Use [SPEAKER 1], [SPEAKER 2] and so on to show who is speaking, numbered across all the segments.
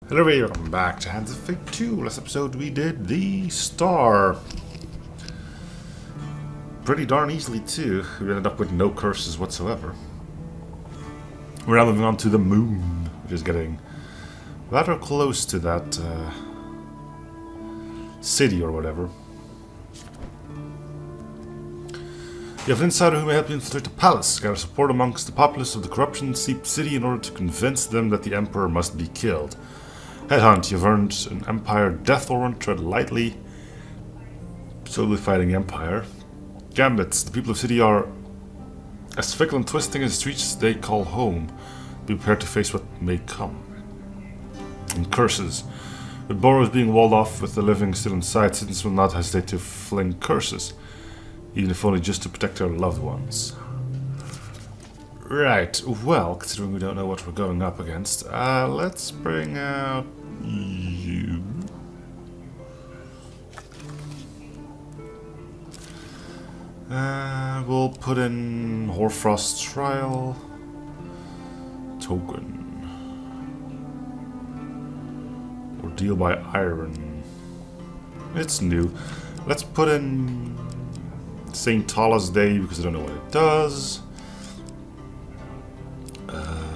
[SPEAKER 1] Hello everybody, welcome back to Hands of Fate 2. Last episode we did the star. Pretty darn easily too. We ended up with no curses whatsoever. We're now moving on to the moon, which is getting rather close to that city or whatever. You have an insider who may help you infiltrate the palace. Gather support amongst the populace of the corruption-seeped city in order to convince them that the Emperor must be killed. Headhunt, you've earned an Empire death warrant. Tread lightly. Slowly fighting Empire. Gambits, the people of the city are as fickle and twisting as streets they call home. Be prepared to face what may come. And curses. With burrows being walled off with the living still inside, citizens will not hesitate to fling curses, even if only just to protect their loved ones. Right, well, considering we don't know what we're going up against, let's bring out you. We'll put in Hoarfrost Trial. Token. Ordeal by Iron. It's new. Let's put in St. Tala's Day because I don't know what it does.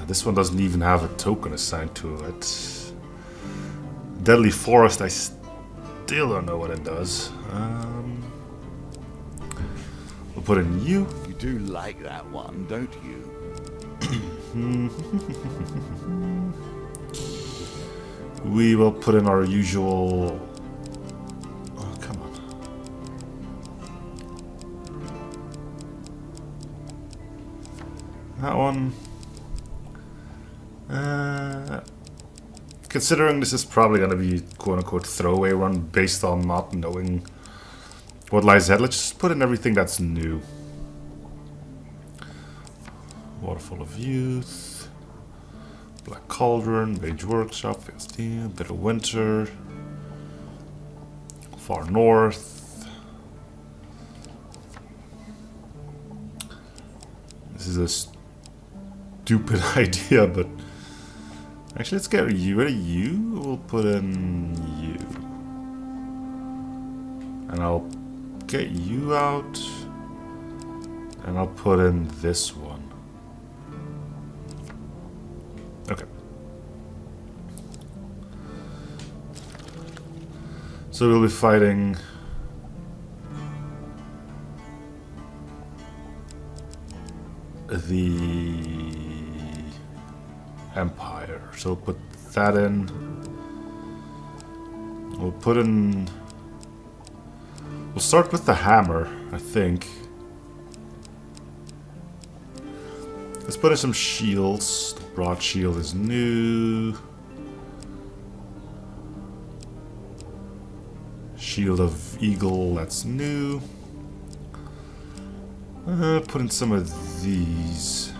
[SPEAKER 1] This one doesn't even have a token assigned to it. Deadly Forest, I still don't know what it does. We'll put in you.
[SPEAKER 2] You do like that one, don't you?
[SPEAKER 1] We will put in our usual... Oh, come on. That one. Considering this is probably going to be quote-unquote throwaway run based on not knowing what lies ahead, let's just put in everything that's new. Waterfall of Youth, Black Cauldron, Mage Workshop, Steel, Bitter Winter, Far North. This is a stupid idea, but actually let's get rid of you. We'll put in you. And I'll get you out. And I'll put in this one. Okay. So we'll be fighting the Empire. So we'll put that in. We'll put in... We'll start with the hammer, I think. Let's put in some shields. The broad shield is new. Shield of Eagle, that's new. Put in some of these.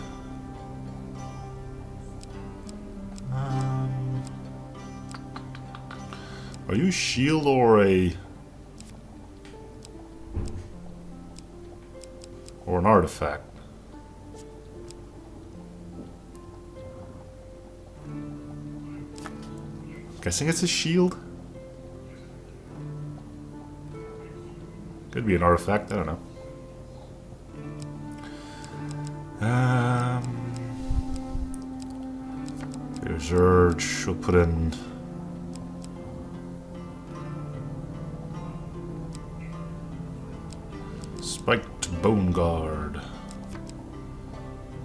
[SPEAKER 1] Are you a shield or an artifact? Guessing it's a shield? Could be an artifact, I don't know. Here's Urge, we'll put in... Spiked Bone Guard.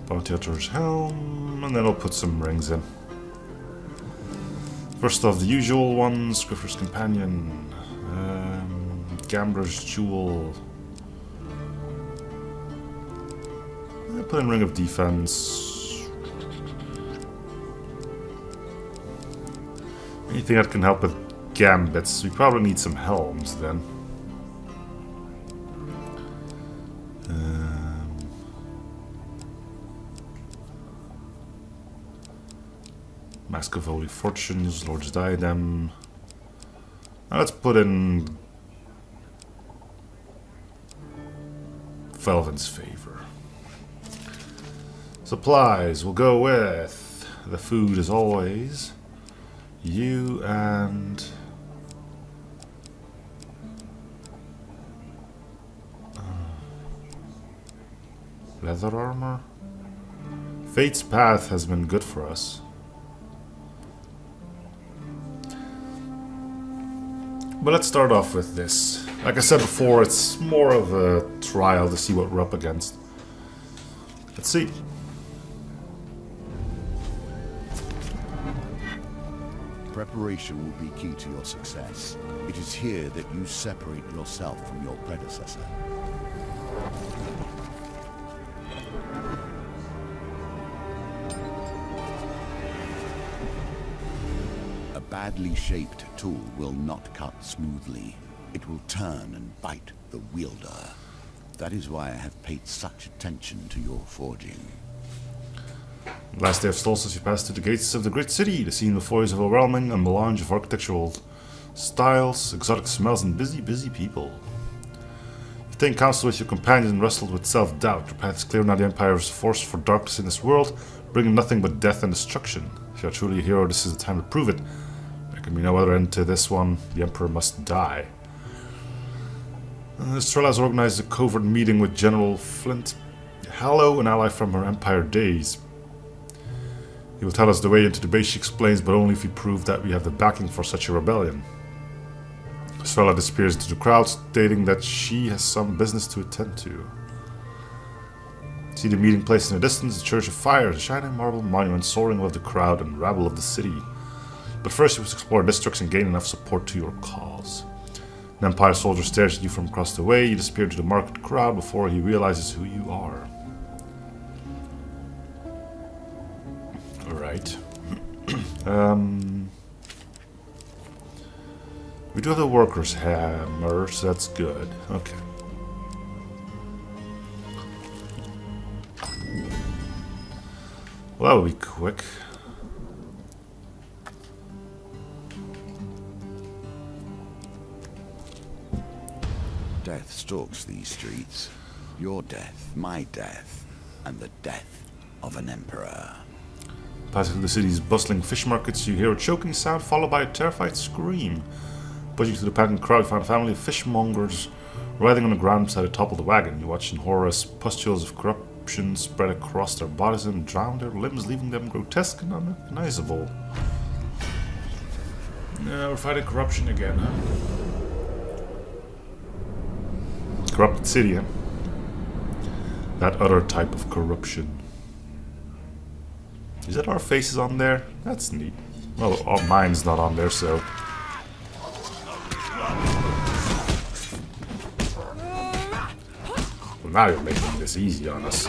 [SPEAKER 1] Bounty Hunter's Helm, and then I'll put some rings in. First off, the usual ones, Griffer's Companion, Gambler's Jewel. I'll put in Ring of Defense. Anything that can help with gambits. We probably need some helms then. Mask of Holy Fortunes, Lord's Diadem. Now let's put in Felvin's Favor. Supplies will go with the food as always. You and... leather armor? Fate's path has been good for us. But let's start off with this. Like I said before, it's more of a trial to see what we're up against. Let's see.
[SPEAKER 2] Preparation will be key to your success. It is here that you separate yourself from your predecessor. A badly shaped tool will not cut smoothly. It will turn and bite the wielder. That is why I have paid such attention to your forging.
[SPEAKER 1] Last day of solstice, you pass through the gates of the great city. The scene before you is overwhelming, a melange of architectural styles, exotic smells, and busy, busy people. You've taken counsel with your companions and wrestled with self-doubt. Your path is clear now. The Empire's force for darkness in this world, bringing nothing but death and destruction. If you are truly a hero, this is the time to prove it. There can be no other end to this one. The Emperor must die. Estrella has organized a covert meeting with General Flint Hallow, an ally from her Empire days. He will tell us the way into the base, she explains, but only if we prove that we have the backing for such a rebellion. Estrella disappears into the crowd, stating that she has some business to attend to. See the meeting place in the distance, the Church of Fire, a shining marble monument soaring above the crowd and rabble of the city. But first you must explore districts and gain enough support to your cause. An Empire soldier stares at you from across the way. You disappear into the market crowd before he realizes who you are. Alright. We do have the worker's hammer, so that's good. Okay. Well, that will be quick.
[SPEAKER 2] Death stalks these streets. Your death, my death, and the death of an emperor.
[SPEAKER 1] Passing through the city's bustling fish markets, you hear a choking sound followed by a terrified scream. Pushing through the packed crowd, you find a family of fishmongers writhing on the ground beside the top of the wagon. You watch in horror as pustules of corruption spread across their bodies and drown their limbs, leaving them grotesque and unrecognizable. Yeah, we're fighting corruption again, huh? Corrupted city, huh? That other type of corruption. Is that our faces on there? That's neat. Well, mine's not on there, so... Well, now you're making this easy on us.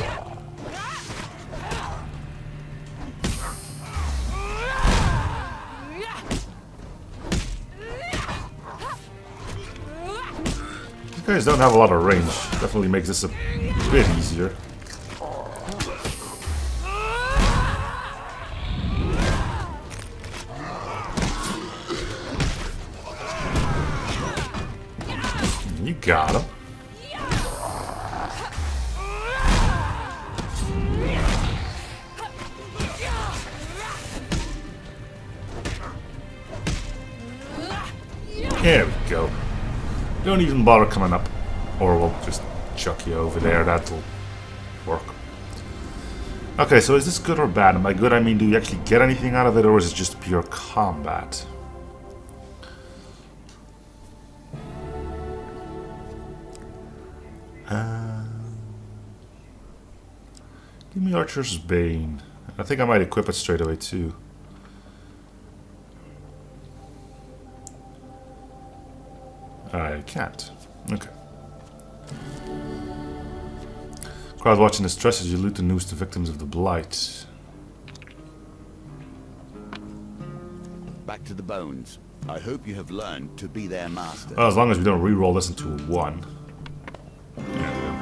[SPEAKER 1] You guys don't have a lot of range. Definitely makes this a bit easier. You got him. There we go. Don't even bother coming up. Or we'll just chuck you over there. That'll work. Okay, so is this good or bad? And by good I mean, do you actually get anything out of it, or is it just pure combat? Give me Archer's Bane. I think I might equip it straight away too. I can't. Okay. Crowd watching the stress as you loot the news to victims of the Blight.
[SPEAKER 2] Back to the bones. I hope you have learned to be their master.
[SPEAKER 1] Well, as long as we don't re-roll this into a 1. There we go.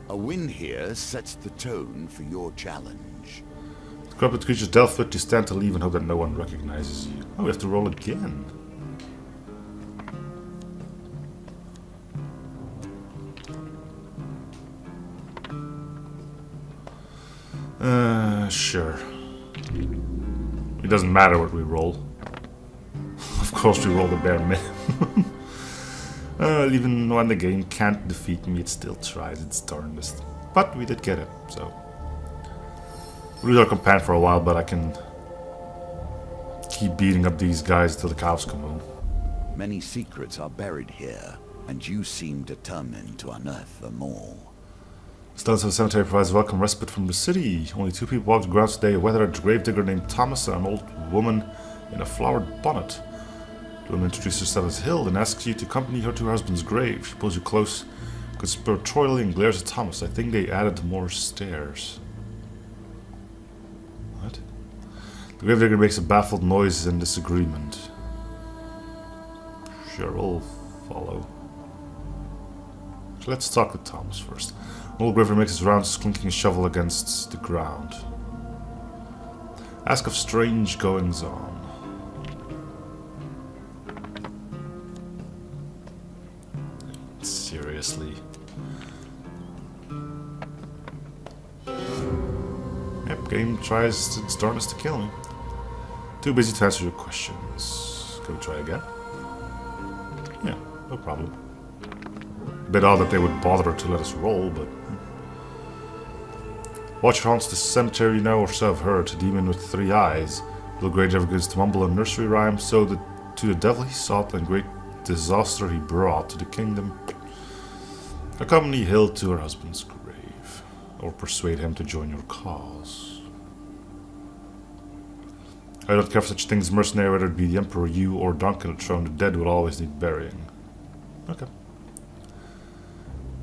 [SPEAKER 2] A win here sets the tone for your challenge.
[SPEAKER 1] The corrupted creatures dealt with, you stand to leave and hope that no one recognizes you. Oh, we have to roll again. Sure. It doesn't matter what we roll. Of course we roll the bare minimum. Even when the game can't defeat me, it still tries its darndest. But we did get it, so... We'll lose our companion for a while, but I can... keep beating up these guys till the cows come home.
[SPEAKER 2] Many secrets are buried here, and you seem determined to unearth them all.
[SPEAKER 1] The stones of the cemetery provides welcome respite from the city. Only 2 people walked the grounds today, a weathered gravedigger named Thomas and an old woman in a flowered bonnet. The woman introduces herself as Hild and asks you to accompany her to her husband's grave. She pulls you close, conspiratorially, and glares at Thomas. I think they added more stairs. What? The gravedigger makes a baffled noise in disagreement. Sure, we'll follow. So let's talk to Thomas first. Old gravedigger makes his rounds, clinking a shovel against the ground. Ask of strange goings on. Seriously. Yep, game tries its darndest to kill me. Too busy to answer your questions. Can we try again? Yeah, no problem. A bit odd that they would bother to let us roll, but... Watch haunts the cemetery now, or so I've heard. A demon with 3 eyes. Little gravedigger begins to mumble a nursery rhyme, so that to the devil he sought and great disaster he brought to the kingdom. Accompany Hild to her husband's grave, or persuade him to join your cause. I don't care for such things, mercenary, whether it be the Emperor, you, or Duncan the throne. The dead will always need burying. Okay.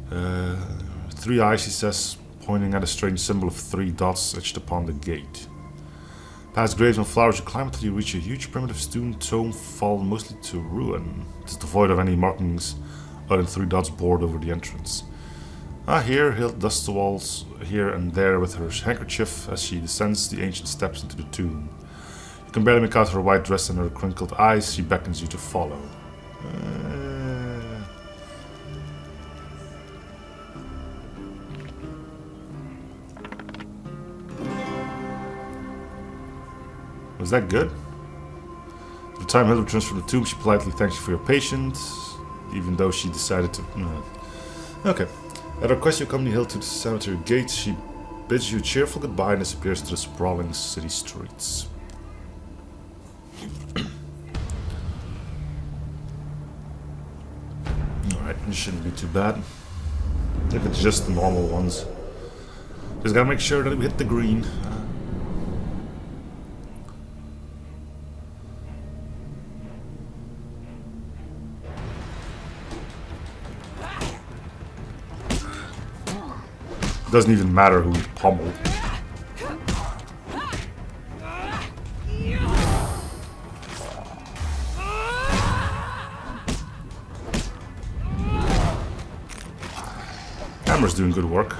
[SPEAKER 1] 3 eyes, he says, pointing at a strange symbol of 3 dots etched upon the gate. Past graves and flowers, you climb until you reach a huge primitive stone tomb fallen mostly to ruin. It is devoid of any markings other than 3 dots bored over the entrance. Here, Hild dusts the walls here and there with her handkerchief as she descends the ancient steps into the tomb. You can barely make out her white dress and her crinkled eyes. She beckons you to follow. Was that good? At the time Hild returns from the tomb, she politely thanks you for your patience, even though she decided to... Okay. At her request, you accompany Hild to the cemetery gate. She bids you a cheerful goodbye and disappears to the sprawling city streets. Alright, this shouldn't be too bad. If it's just the normal ones. Just gotta make sure that we hit the green. Doesn't even matter who we pummeled. Hammer's doing good work.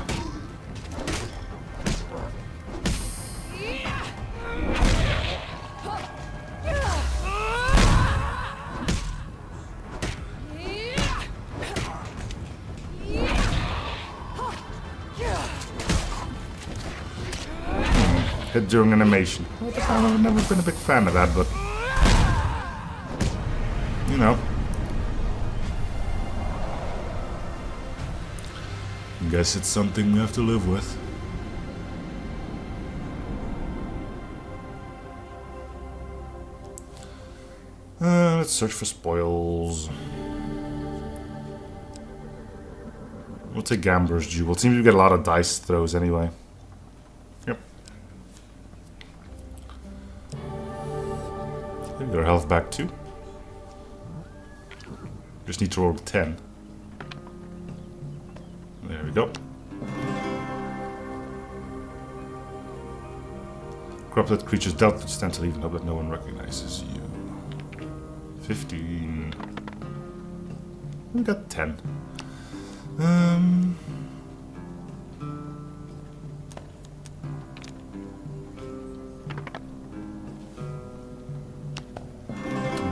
[SPEAKER 1] Hit during animation. I've never been a big fan of that, but... You know. I guess it's something we have to live with. Let's search for spoils. We'll take Gambler's Jewel. It seems we get a lot of dice throws anyway. Yep. Get our health back too. Just need to roll 10. There we go. Corrupted creatures dealt with stand to leave and hope that no one recognizes you. 15. We got 10.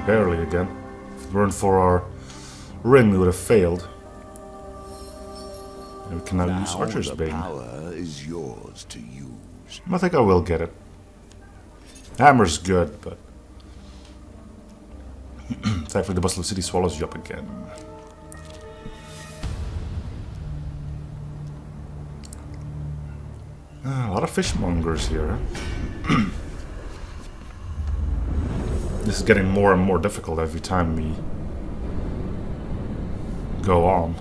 [SPEAKER 1] Barely again. If it weren't for our ring, we would have failed. And we can now use Archer's Bane.
[SPEAKER 2] Power is yours to use.
[SPEAKER 1] I think I will get it. Hammer's good, but thankfully the bustling city swallows you up again. A lot of fishmongers here. This is getting more and more difficult every time we go on.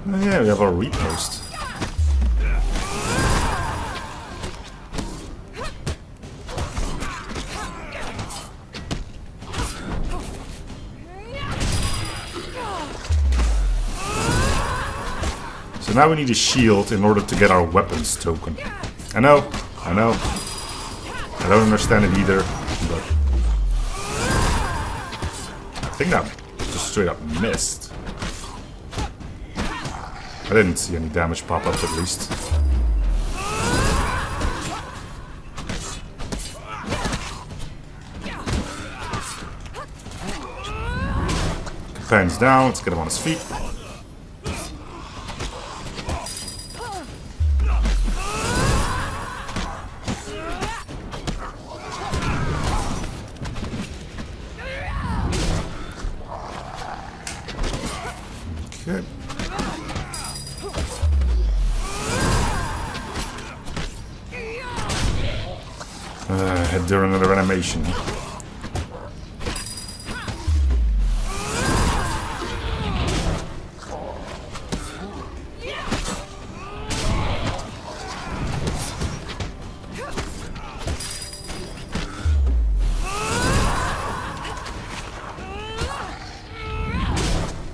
[SPEAKER 1] Oh yeah, we have our repost. So now we need a shield in order to get our weapons token. I know. I don't understand it either, but I think that just straight up missed. I didn't see any damage pop up at least. Companion's down, let's get him on his feet. Okay. Head during another animation.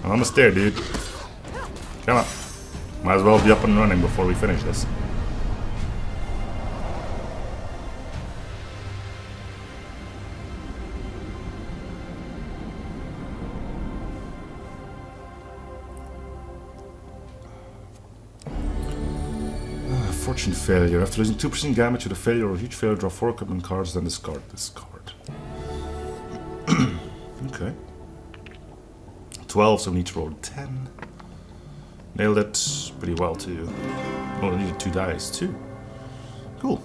[SPEAKER 1] Almost there, dude. Come on. Might as well be up and running before we finish this. Fortune failure. After losing 2% damage to the failure or huge failure, draw 4 equipment cards, then discard this card. Okay. 12, so we need to roll a 10. Nailed it pretty well too. Only needed 2 dice too. Cool.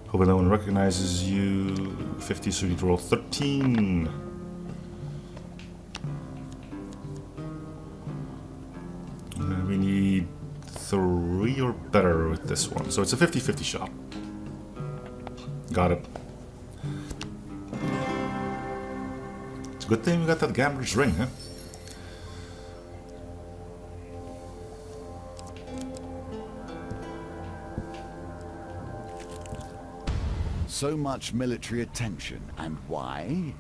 [SPEAKER 1] Hoping no one recognizes you. 50, so we need to roll 13. We need 3 or better with this one. So it's a 50-50 shot. Got it. It's a good thing we got that gambler's ring, huh?
[SPEAKER 2] So much military attention. And why?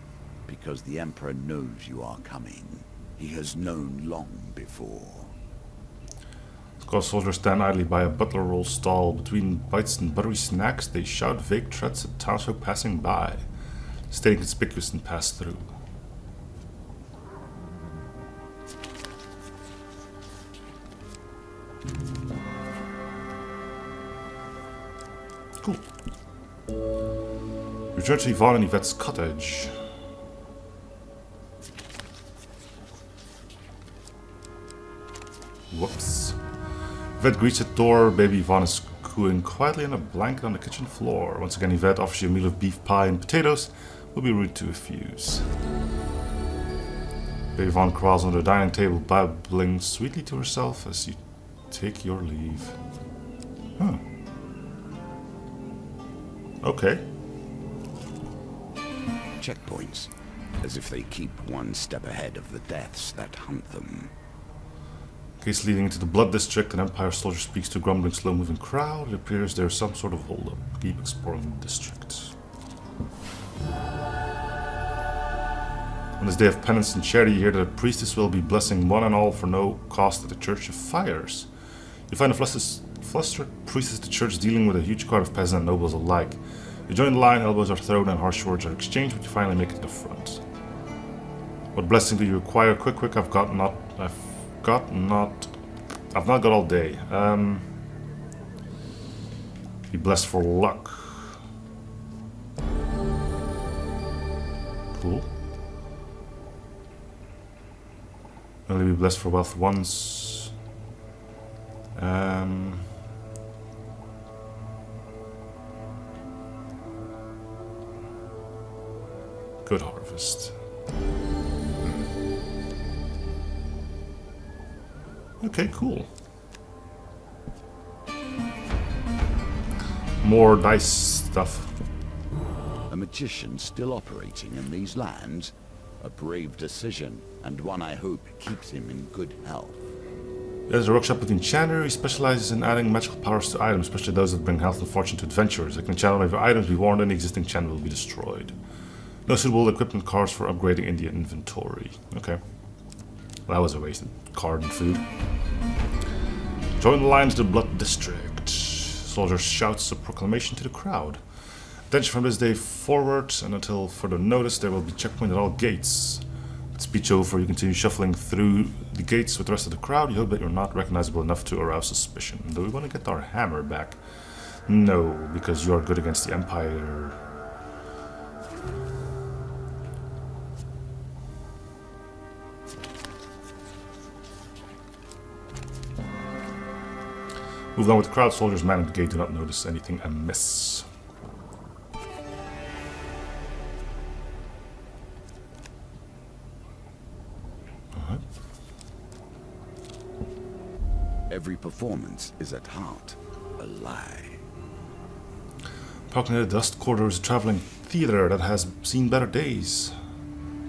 [SPEAKER 2] Because the Emperor knows you are coming. He has known long before.
[SPEAKER 1] Because soldiers stand idly by a butler roll stall. Between bites and buttery snacks, they shout vague threats at townsfolk passing by. Stay conspicuous and pass through. Cool. Return to Yvonne and Yvette's cottage. Whoops. Yvette greets the door. Baby Yvonne is cooing quietly on a blanket on the kitchen floor. Once again, Yvette offers you a meal of beef pie and potatoes. Will be rude to refuse. Baby Yvonne crawls under the dining table, babbling sweetly to herself as you take your leave. Huh. Okay.
[SPEAKER 2] Checkpoints, as if they keep one step ahead of the deaths that hunt them.
[SPEAKER 1] Case leading into the Blood District, an Empire soldier speaks to a grumbling, slow-moving crowd. It appears there's some sort of holdup. Keep exploring the district. On this day of penance and charity, you hear that a priestess will be blessing one and all for no cost at the Church of Fires. You find a flustered priestess at the church dealing with a huge crowd of peasants and nobles alike. You join the line, elbows are thrown and harsh words are exchanged, but you finally make it to the front. What blessing do you require? Quick, I've not got all day. Be blessed for luck. cool. Only be blessed for wealth once. Good harvest. Okay, cool. More dice stuff.
[SPEAKER 2] A magician still operating in these lands? A brave decision, and one I hope keeps him in good health.
[SPEAKER 1] There's a workshop with Enchanter. He specializes in adding magical powers to items, especially those that bring health and fortune to adventurers. They can channel one of your items, be warned any existing channel will be destroyed. No suitable equipment cards for upgrading in the inventory. Okay. Well, that was a wasted card and food. Join the lines to the Blood District. Soldier shouts a proclamation to the crowd. Attention from this day forward, and until further notice, there will be checkpoint at all gates. With speech over, you continue shuffling through the gates with the rest of the crowd. You hope that you're not recognizable enough to arouse suspicion. Do we want to get our hammer back? No, because you are good against the Empire. Move on with the crowd. Soldiers manning the gate do not notice anything amiss.
[SPEAKER 2] Every performance is at heart a lie.
[SPEAKER 1] Parking near the dust corridor is a traveling theater that has seen better days.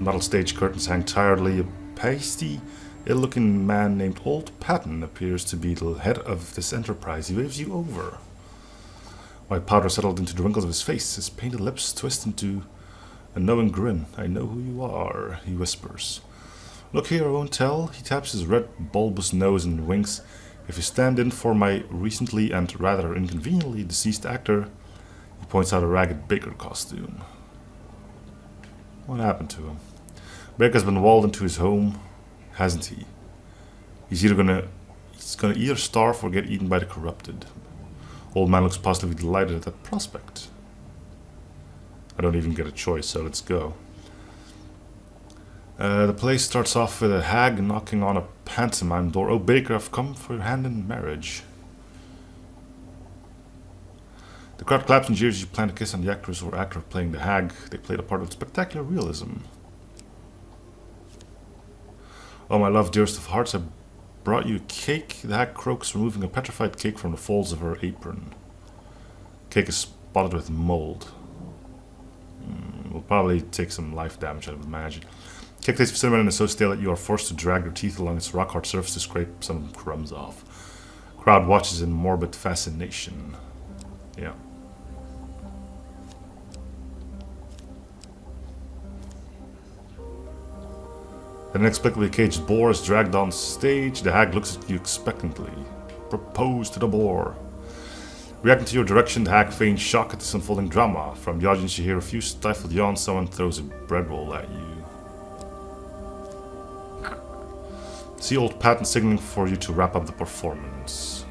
[SPEAKER 1] Metal stage curtains hang tiredly. A pasty, ill-looking man named Old Patton appears to be the head of this enterprise. He waves you over. White powder settled into the wrinkles of his face. His painted lips twist into a knowing grin. I know who you are, he whispers. Look here, I won't tell. He taps his red, bulbous nose and winks. If you stand in for my recently and rather inconveniently deceased actor, he points out a ragged baker costume. What happened to him? Baker's been walled into his home, hasn't he? He's gonna either starve or get eaten by the corrupted. Old man looks positively delighted at that prospect. I don't even get a choice, so let's go. The place starts off with a hag knocking on a pantomime door. Oh, Baker, I've come for your hand in marriage. The crowd claps and jeers as you plant a kiss on the actress or actor playing the hag. They play the part with spectacular realism. Oh, my love, dearest of hearts, I brought you a cake. The hag croaks, removing a petrified cake from the folds of her apron. Cake is spotted with mold. Will probably take some life damage, I would imagine. Cake tastes of cinnamon and is so stale that you are forced to drag your teeth along its rock-hard surface to scrape some crumbs off. Crowd watches in morbid fascination. Yeah. An inexplicably caged boar is dragged on stage. The hag looks at you expectantly. Propose to the boar. Reacting to your direction, the hag feigns shock at this unfolding drama. From the audience you hear a few stifled yawns. Someone throws a bread roll at you. See Old Patton signaling for you to wrap up the performance.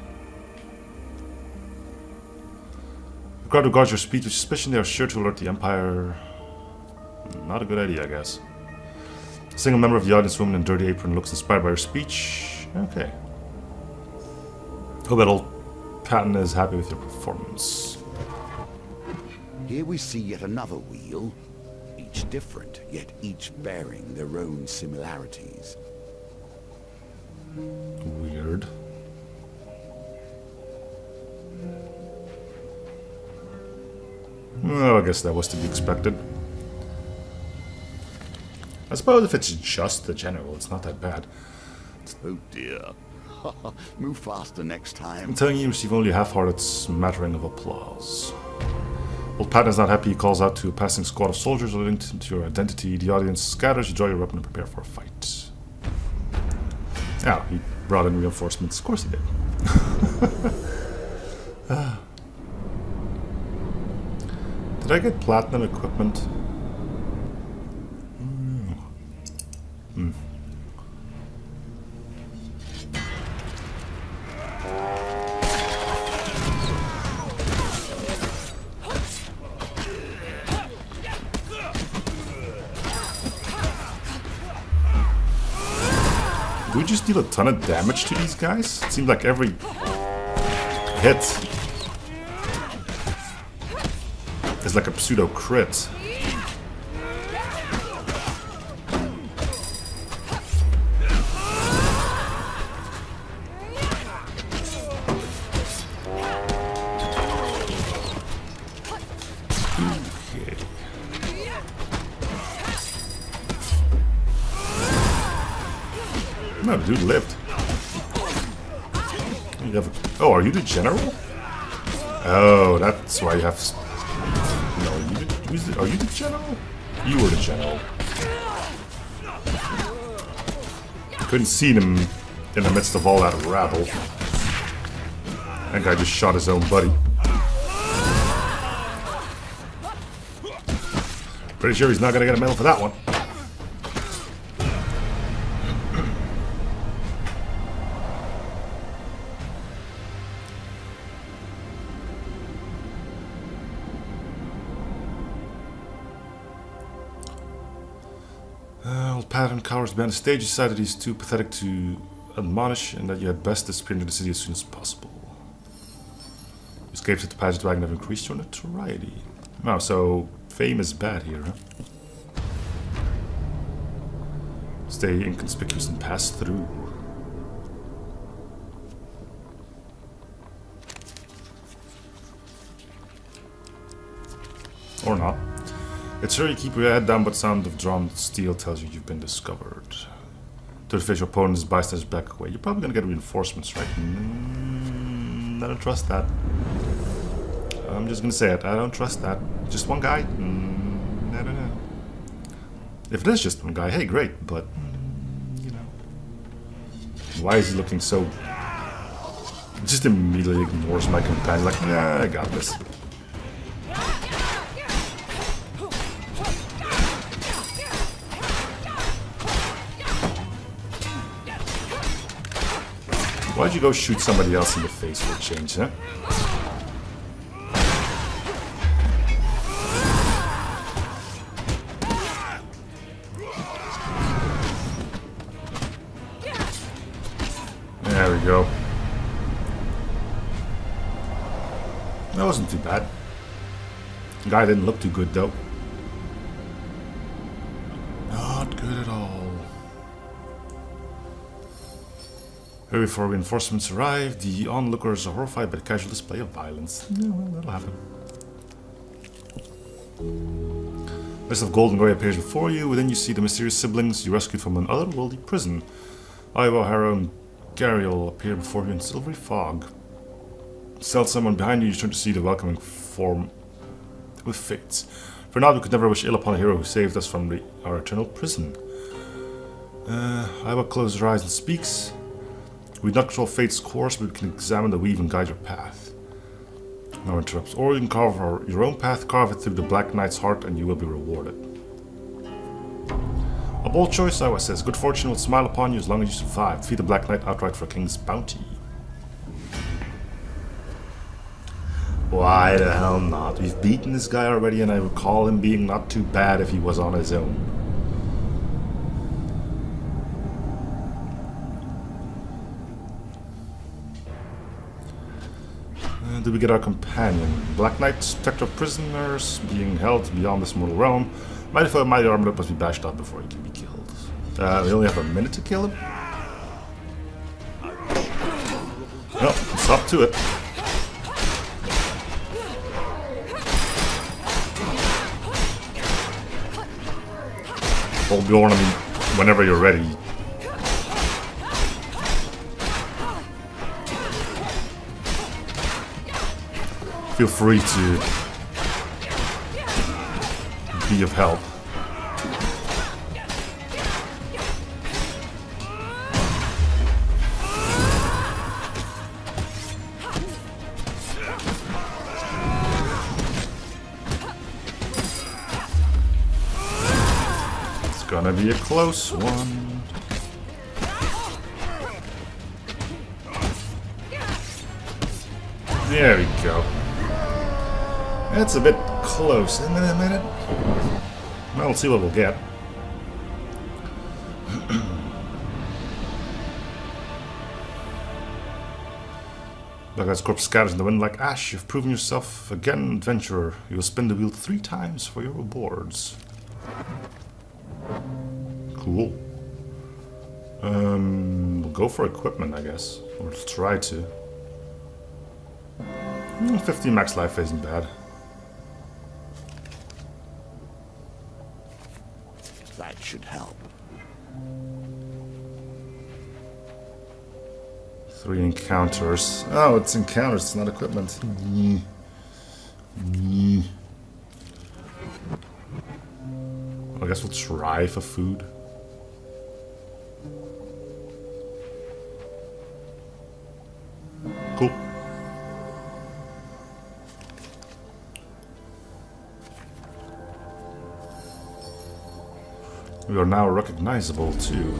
[SPEAKER 1] The crowd regards your speech with suspicion. They are sure to alert the Empire. Not a good idea, I guess. A single member of the audience, woman in a dirty apron, looks inspired by your speech. Okay. Hope that Old Patton is happy with your performance.
[SPEAKER 2] Here we see yet another wheel, each different, yet each bearing their own similarities.
[SPEAKER 1] Weird. Well, I guess that was to be expected. I suppose if it's just the general, it's not that bad.
[SPEAKER 2] Oh dear. Move faster next time.
[SPEAKER 1] I'm telling you, receive only a half-hearted smattering of applause. Old Patton is not happy. He calls out to a passing squad of soldiers linked to your identity. The audience scatters. You draw your weapon and prepare for a fight. Oh, he brought in reinforcements. Of course he did. Did I get platinum equipment? Do we just deal a ton of damage to these guys? It seems like every hit is like a pseudo crit. No, the dude lived. Oh, are you the general? Oh, that's why you have... No, are you the general? You were the general. Couldn't see him in the midst of all that rabble. That guy just shot his own buddy. Pretty sure he's not gonna get a medal for that one. Old pattern cowers behind the stage decided he's too pathetic to admonish and that you had best disappear into the city as soon as possible. Your escapes at the pageant wagon have increased your notoriety. Oh, so fame is bad here, huh? Stay inconspicuous and pass through. Or not. It's sure you keep your head down, but sound of drawn steel tells you you've been discovered. To face your opponent's bystanders back away. You're probably gonna get reinforcements, right? I don't trust that. I'm just gonna say it. I don't trust that. Just one guy? I don't know. If it is just one guy, hey, great. But you know, why is he looking so? Just immediately ignores my companion. Like, nah, I got this. Why'd you go shoot somebody else in the face for a change, huh? There we go. That wasn't too bad. The guy didn't look too good, though. Not good at all. Hurry before reinforcements arrive. The onlookers are horrified by the casual display of violence. Yeah, well, that'll happen. List of gold and glory appears before you. Within you see the mysterious siblings you rescued from an otherworldly prison. Iowa, Harrow, and Gariel appear before you in silvery fog. Stealth someone behind you, you turn to see the welcoming form with fates. For now, we could never wish ill upon a hero who saved us from our eternal prison. Iowa closes her eyes and speaks. We do not control fate's course, but we can examine the weave and guide your path. No interrupts. Or you can carve your own path, carve it through the Black Knight's heart, and you will be rewarded. A bold choice, Iowa says. Good fortune will smile upon you as long as you survive. Defeat the Black Knight outright for a king's bounty. Why the hell not? We've beaten this guy already, and I recall him being not too bad if he was on his own. Do we get our companion? Black Knight, protector of prisoners, being held beyond this mortal realm. Mighty foe, mighty armored must be bashed up before he can be killed. We only have a minute to kill him? Well, it's up to it. Hold Bjorn, I mean, whenever you're ready. Feel free to be of help. It's gonna be a close one. There we go. That's a bit close, isn't it, a minute? Well, let's see what we'll get. Blacklight's corpse scatters in the wind like ash. You've proven yourself again, adventurer. You will spin the wheel 3 times for your rewards. Cool. We'll go for equipment, I guess. Or try to. 15 max life isn't bad.
[SPEAKER 2] That should help.
[SPEAKER 1] 3 encounters. Oh, it's encounters, it's not equipment. I guess we'll try for food. Cool. We are now recognizable too.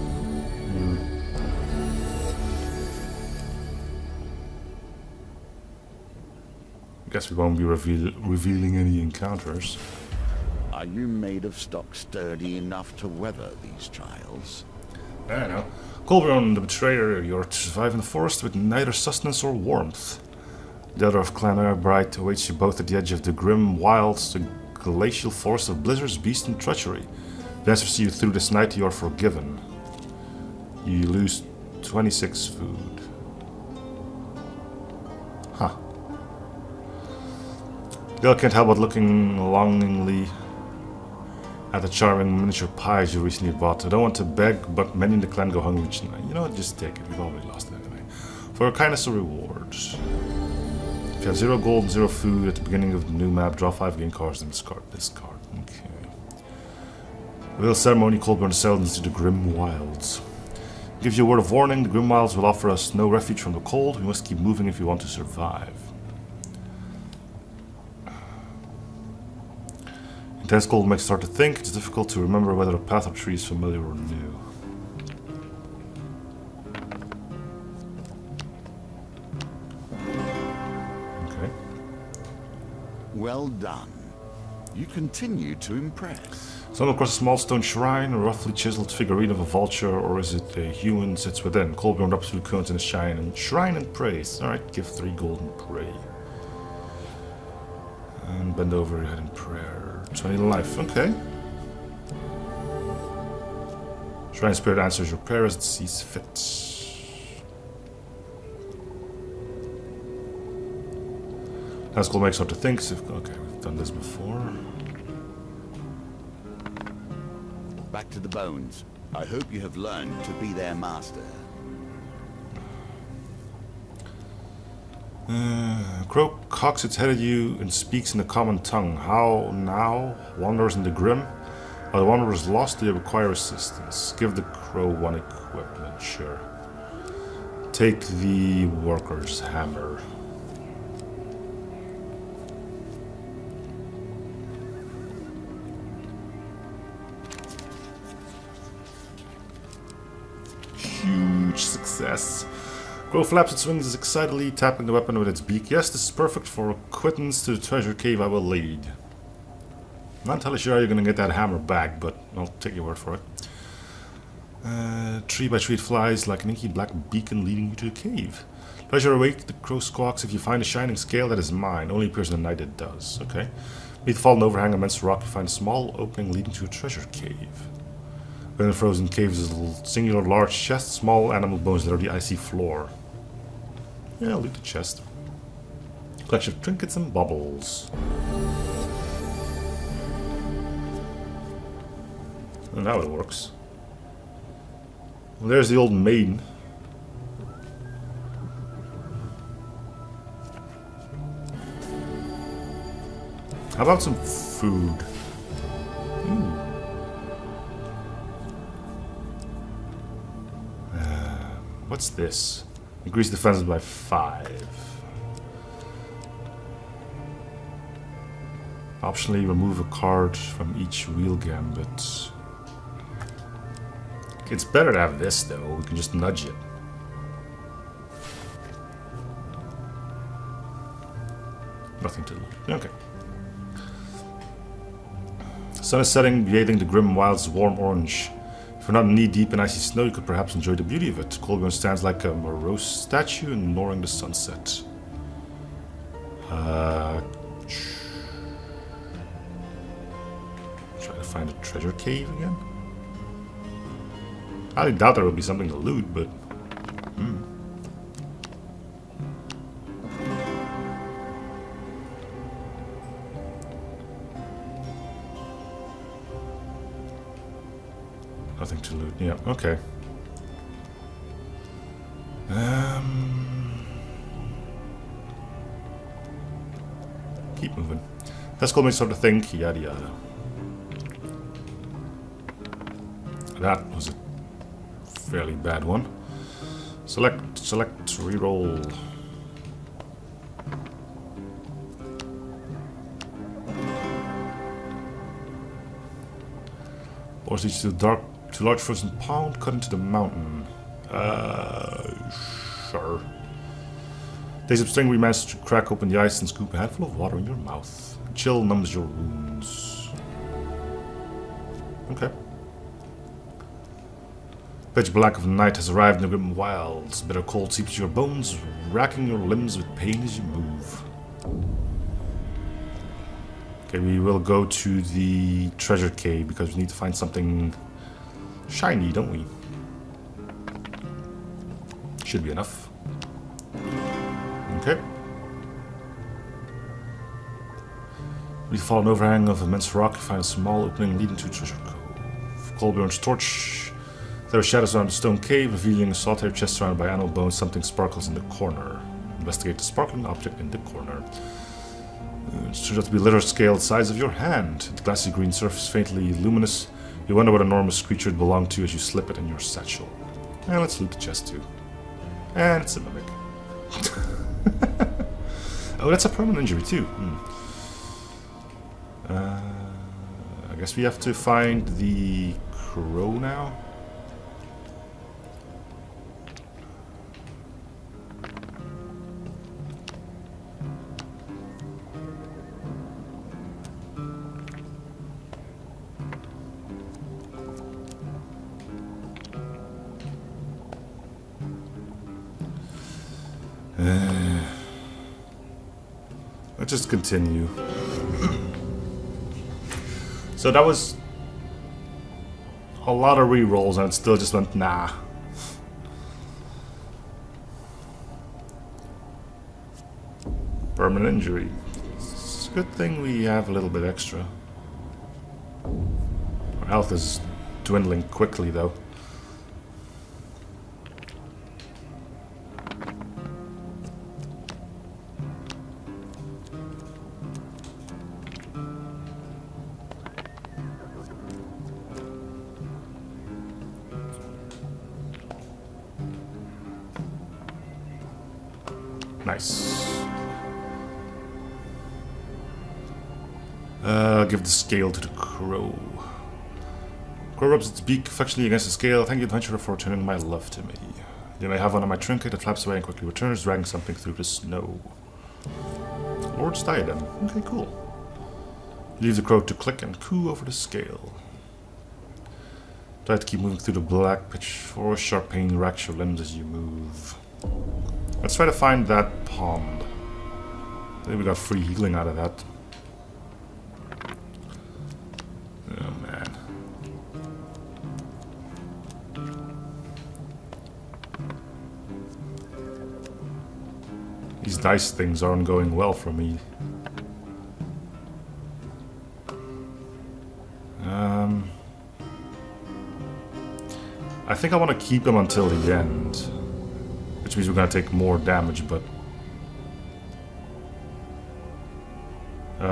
[SPEAKER 1] Guess we won't be revealing any encounters.
[SPEAKER 2] Are you made of stock sturdy enough to weather these trials?
[SPEAKER 1] I don't know. Colburn, the betrayer, you're to survive in the forest with neither sustenance or warmth. The other of Clan Bright awaits you both at the edge of the grim wilds, the glacial forest of blizzards, beast, and treachery. If the answers see you through this night, you are forgiven. You lose 26 food. Huh. Girl can't help but looking longingly at the charming miniature pies you recently bought. I don't want to beg, but many in the clan go hungry tonight. You know what, just take it. We've already lost it anyway. For your kindness or rewards. If you have 0 gold and 0 food at the beginning of the new map, draw 5 game cards and discard this card. Okay. The little ceremony Colburn sailed into the grim wilds. Gives you a word of warning, the grim wilds will offer us no refuge from the cold. We must keep moving if we want to survive. Intense cold makes it hard to think. It's difficult to remember whether a path or tree is familiar or new. Okay.
[SPEAKER 2] Well done. You continue to impress.
[SPEAKER 1] Stumble across a small stone shrine, a roughly chiseled figurine of a vulture, or is it a human sits within? Colburn rubs through cones in a shrine and prays. Alright, give 3 gold and pray. And bend over your head in prayer. 20 life, okay. Shrine Spirit answers your prayer as it sees fit. Haskell makes hard to think. Okay, we've done this before.
[SPEAKER 2] Back to the bones. I hope you have learned to be their master.
[SPEAKER 1] Crow cocks its head at you and speaks in a common tongue. How now? Wanderers in the grim? Are the wanderers lost? Do they require assistance? Give the crow 1 equipment, sure. Take the worker's hammer. Huge success. Crow flaps its wings excitedly, tapping the weapon with its beak. Yes, this is perfect for a quittance to the treasure cave I will lead. I'm not entirely sure how you're going to get that hammer back, but I'll take your word for it. Tree by tree it flies like an inky black beacon leading you to the cave. Treasure awake, the crow squawks. If you find a shining scale, that is mine. Only appears in the night it does. Okay. Beneath the fallen overhang of immense rock, you find a small opening leading to a treasure cave. Within the frozen cave is a singular large chest, small animal bones litter the icy floor. Yeah, I'll loot the chest. Collection of trinkets and baubles. And now it works. Well, there's the old maiden. How about some food? What's this? Increase defense by 5. Optionally remove a card from each wheel gambit. It's better to have this though, we can just nudge it. Nothing to loot. Okay. Sun is setting, bathing the grim wilds warm orange. If you're not knee-deep in icy snow, you could perhaps enjoy the beauty of it. Colburn stands like a morose statue ignoring the sunset. Try to find a treasure cave again. I doubt there will be something to loot, but nothing to loot. Yeah, okay. Keep moving. That's called me sort of think, yada yada. That was a fairly bad one. Select, reroll. Or leads to the large frozen pond cut into the mountain. Sure. Days of string, we managed to crack open the ice and scoop a handful of water in your mouth. Chill numbs your wounds. Okay. Pitch black of night has arrived in the grim wilds. Bitter cold seeps your bones, racking your limbs with pain as you move. Okay, we will go to the treasure cave because we need to find something shiny, don't we? Should be enough. Okay. We follow an overhang of immense rock, find a small opening leading to a treasure cove. Colbjorn's torch. There are shadows around the stone cave, revealing a solitary chest surrounded by animal bones. Something sparkles in the corner. Investigate the sparkling object in the corner. It turns out to be a litter scale the size of your hand. The glassy green surface faintly luminous. You wonder what enormous creature it belonged to as you slip it in your satchel. And let's loot the chest too. And it's a mimic. Oh, that's a permanent injury too. I guess we have to find the crow now. Let's just continue. So that was a lot of re-rolls and it still just went nah. Permanent injury. It's a good thing we have a little bit extra. Our health is dwindling quickly though. Nice. Give the scale to the crow. Crow rubs its beak affectionately against the scale. Thank you, adventurer, for returning my love to me. You may have one on my trinket that flaps away and quickly returns, dragging something through the snow. Lord's diadem. Okay, cool. Leave the crow to click and coo over the scale. Try to keep moving through the black pitch forest. Sharp pain racks your limbs as you move. Let's try to find that pond. I think we got free healing out of that. Oh man. These dice things aren't going well for me. I think I want to keep them until the end. Which means we're going to take more damage, but...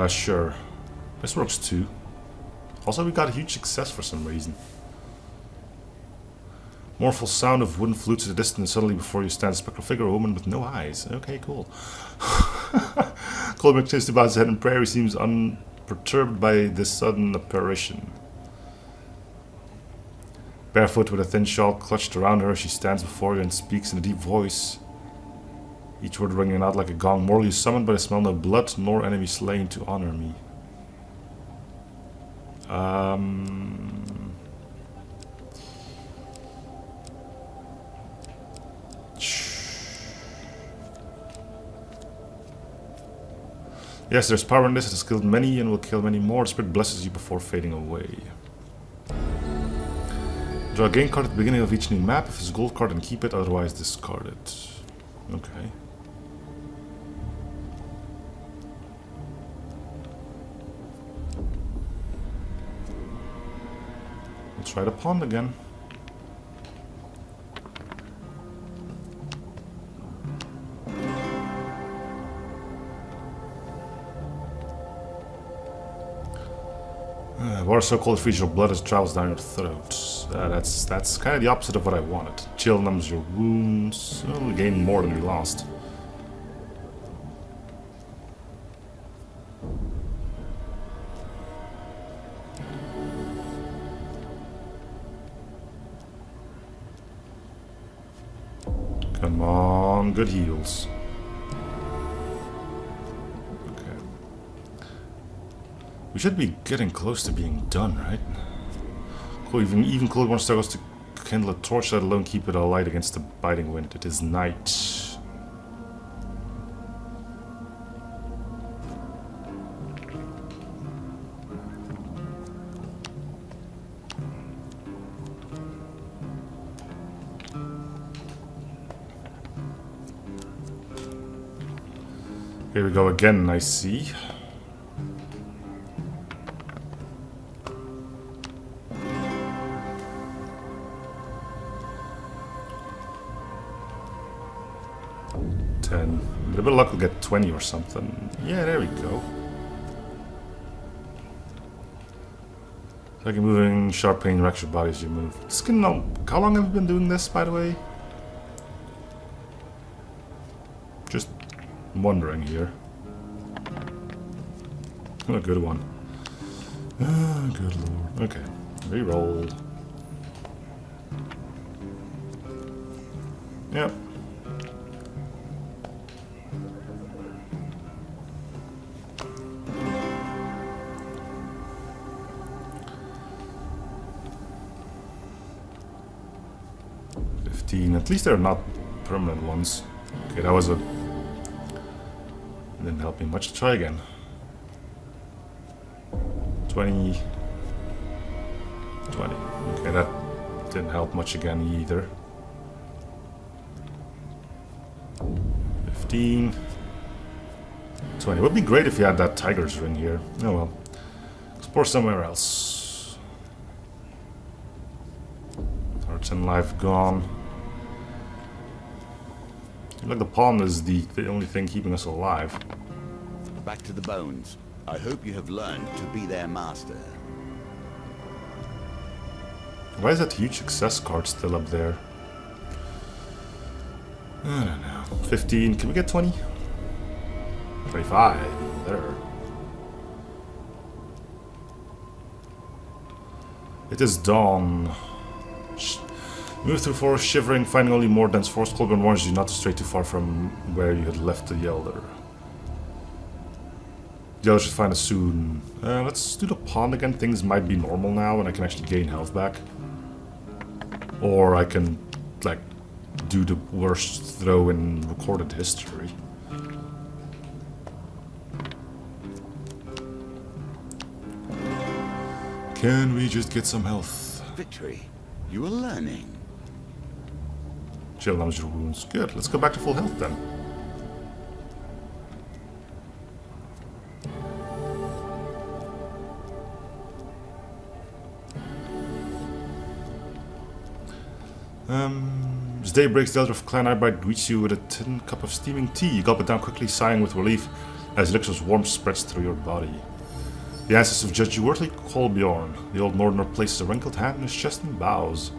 [SPEAKER 1] sure. This works too. Also, we got a huge success for some reason. Mournful sound of wooden flutes in the distance. Suddenly before you stands a spectral figure, a woman with no eyes. Okay, cool. Colbert turns to bow his head in prayer. He seems unperturbed by this sudden apparition. Barefoot with a thin shawl clutched around her, she stands before you and speaks in a deep voice. Each word ringing out like a gong. Morally summoned, but I smell no blood nor enemy slain to honor me. Yes, there's power in this. It has killed many and will kill many more. The spirit blesses you before fading away. Draw a game card at the beginning of each new map. If it's a gold card, then keep it, otherwise discard it. Okay. We'll try the pond again. Water so cold it freezes your blood as it travels down your throat. That's kind of the opposite of what I wanted. Chill numbs your wounds. Oh, we gained more than we lost. Come on, good heals. We should be getting close to being done, right? Cool, even Claude one struggles to kindle a torch, let alone keep it alight against the biting wind. It is night. Here we go again, I see. With a bit of luck, we'll get 20 or something. Yeah, there we go. Like you're moving, sharp pain wrecks your body as you move. How long have you been doing this, by the way? Just wondering here. Oh, good one. Ah, good lord. Okay, reroll. Yep. At least they're not permanent ones. Okay, that was a... Didn't help me much. Try again. 20... 20. Okay, that didn't help much again either. 15... 20. Would be great if you had that tiger's ring here. Oh well. Explore somewhere else. Hearts and life gone. Like the pond is the only thing keeping us alive.
[SPEAKER 2] Back to the bones. I hope you have learned to be their master.
[SPEAKER 1] Why is that huge success card still up there? I don't know. 15. Can we get 20? 25. There. It is dawn. Move through forest, shivering, finding only more dense forest. Colburn warns you not to stray too far from where you had left the Elder. The Elder should find us soon. Let's do the pond again. Things might be normal now, and I can actually gain health back. Or I can, like, do the worst throw in recorded history. Can we just get some health?
[SPEAKER 2] Victory. You are learning.
[SPEAKER 1] Chill numbs your wounds. Good. Let's go back to full health then. As day breaks, the Elder of Clan Eyebright greets you with a tin cup of steaming tea. You gulp it down quickly, sighing with relief as Elixir's warmth spreads through your body. The ancestors of Judge Worthy Kolbjorn. The old northerner places a wrinkled hand in his chest and bows.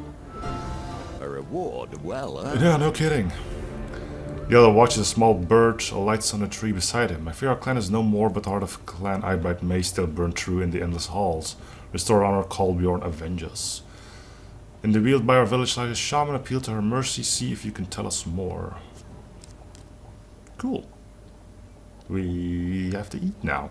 [SPEAKER 2] A reward well earned.
[SPEAKER 1] Yeah, no kidding. The Elder watches a small bird alights on a tree beside him. I fear our clan is no more, but the heart of Clan Eyebright may still burn true in the endless halls. Restore honor, Kolbjorn, avenge us. In the field by our village lies a shaman. Appeal to her mercy. See if you can tell us more. Cool. We have to eat now.